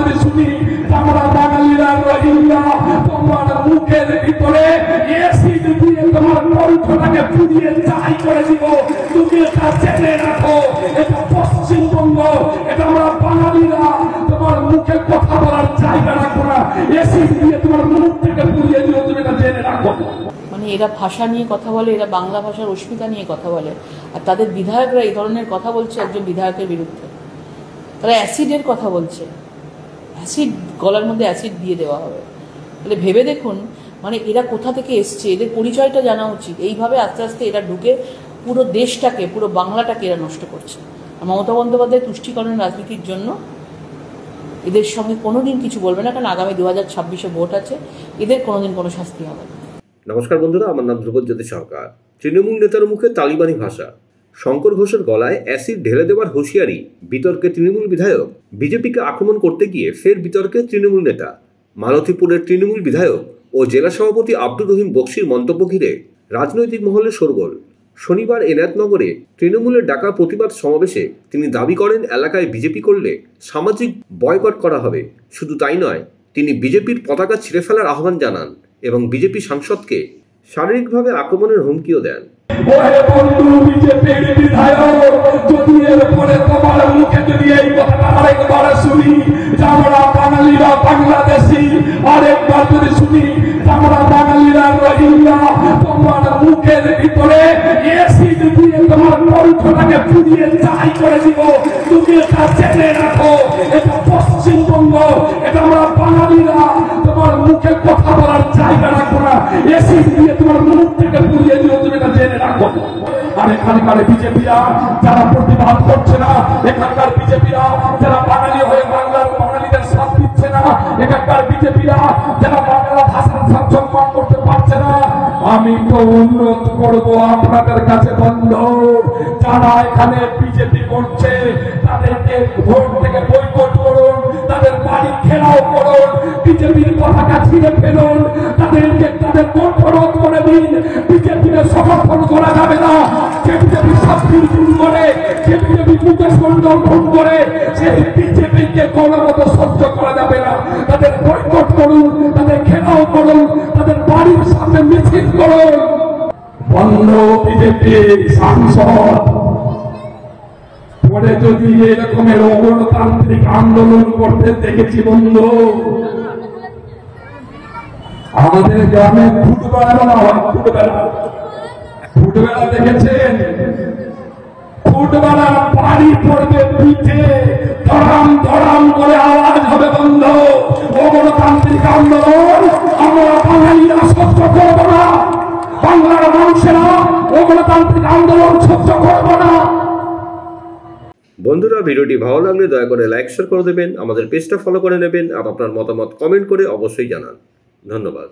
যদি শুনি আমরা বাঙালিরা রোহিঙ্গা, তোমার মুখের ভিতরে এসিড দিয়ে তোমার কণ্ঠটাকে পুড়িয়ে ছাই করে দিব। তুমি এটা জেনে রাখো, এটা পশ্চিমবঙ্গ, এটা আমরা বাঙালিরা তোমার মুখে কথা বলার জায়গা রাখবো না, এসিড দিয়ে তোমার মুখ থেকে পুড়িয়ে দিব, তুমি এটা জেনে রাখো। মানে এরা ভাষা নিয়ে কথা বলে, এরা বাংলা ভাষার অস্মিতা নিয়ে কথা বলে, আর তাদের বিধায়করা এই ধরনের কথা বলছে একজন বিধায়কের বিরুদ্ধে। তারা অ্যাসিডের কথা বলছে, অ্যাসিড, গলার মধ্যে অ্যাসিড দিয়ে দেওয়া হবে। তাহলে ভেবে দেখুন, মানে এরা কোথা থেকে এসছে, এদের পরিচয়টা জানা উচিত। এইভাবে আস্তে আস্তে এরা ঢুকে পুরো দেশটাকে, পুরো বাংলাটাকে এরা নষ্ট করছে। আর মমতা বন্দ্যোপাধ্যায় তুষ্টিকরণ রাজনীতির জন্য এদের সঙ্গে কোনোদিন কিছু বলবে না, কারণ আগামী 2026-এ ভোট আছে, এদের কোনোদিন কোনো শাস্তি হবে না। নমস্কার বন্ধুরা, আমার নাম ধ্রুবজ্যোতি সরকার। তৃণমূল নেতার মুখে তালিবানি ভাষা, শঙ্কর ঘোষের গলায় অ্যাসিড ঢেলে দেওয়ার হুঁশিয়ারি, বিতর্কে তৃণমূল বিধায়ক। বিজেপিকে আক্রমণ করতে গিয়ে ফের বিতর্কে তৃণমূল নেতা। মালতীপুরের তৃণমূল বিধায়ক ও জেলা সভাপতি আব্দুর রহিম বক্সির মন্তব্য ঘিরে রাজনৈতিক মহলে শোরগোল। শনিবার এনায়েতনগরে তৃণমূলের ডাকা প্রতিবাদ সমাবেশে তিনি দাবি করেন, এলাকায় বিজেপি করলে সামাজিক বয়কট করা হবে। শুধু তাই নয়, তিনি বিজেপির পতাকা ছিঁড়ে ফেলার আহ্বান জানান এবং বিজেপি সাংসদকে শারীরিকভাবে আক্রমণের হুমকিও দেন। ওহে বন্ধু বিজেপির বিধায়ক, যদি এর পরে তোমার মুখে যদি এই কথাটা আরেকবার শুনি, আমরা বাঙালিরা বাংলাদেশি, আরেকবার যদি শুনি আমরা বাঙালিরা রোহিঙ্গা, তোমার মুখের ভিতরে এসিড দিয়ে তোমার কণ্ঠটাকে পুড়িয়ে ছাই করে দিব। তুমি এটা জেনে রাখো, এটা পশ্চিমবঙ্গ, এটা আমরা বাঙালিরা তোমার মুখে কথা বলার জায়গা রাখবো না, এসিড দিয়ে তোমার মুখ থেকে পুড়িয়ে দিব, তুমি এটা জেনে রাখো। আর এখানকার বিজেপিরা যারা প্রতিবাদ করছে না, এখানকার বিজেপিরা যারা বাঙালি হয়ে বাংলার বাঙালিদের সাথ দিচ্ছে না, এখানকার বিজেপিরা যারা বাংলা ভাষার সম্মান করতে পারছে না, আমি তো অনুরোধ করবো আপনাদের কাছে বন্ধু, যারা এখানে বিজেপি করছে তাদেরকে ভোট থেকে বয়কট করুন, তাদের বাড়ি ঘেরাও করুন, বিজেপির পতাকা ছিঁড়ে ফেলুন, তাদেরকে তাদের কণ্ঠরোধ করে দিন। বিজেপিকে সমর্থন করা যাবে না। যে বিজেপি শাস্তির খুন করে, যে বিজেপি মুকেশ মন্ডল খুন করে, সেই বিজেপিকে কোনো মতো সহ্য করা যাবে না। তাদের বয়কট করুন, তাদের ঘেরাও করুন, তাদের বাড়ির সামনে মিছিল করুন। বন্ধ বিজেপি সাংসদ পরে যদি এরকমের অগণতান্ত্রিক আন্দোলন করতে দেখেছি বন্ধু, আমাদের গ্রামে ফুটবেলা বলা হয়, ফুটবেলা দেখেছেন? ফুটবেলা বাড়ি পড়বে পিঠে, ধরাম ধরাম করে আওয়াজ হবে বন্ধ। অগণতান্ত্রিক আন্দোলন আমরা বাঙালিরা সহ্য করবো না, বাংলার মানুষেরা অগণতান্ত্রিক আন্দোলন সহ্য করবো না। বন্ধুরা, ভিডিওটি ভালো লাগলে দয়া করে লাইক শেয়ার করে দেবেন, আমাদের পেজটা ফলো করে নেবেন, আর আপনার মতামত কমেন্ট করে অবশ্যই জানান। ধন্যবাদ।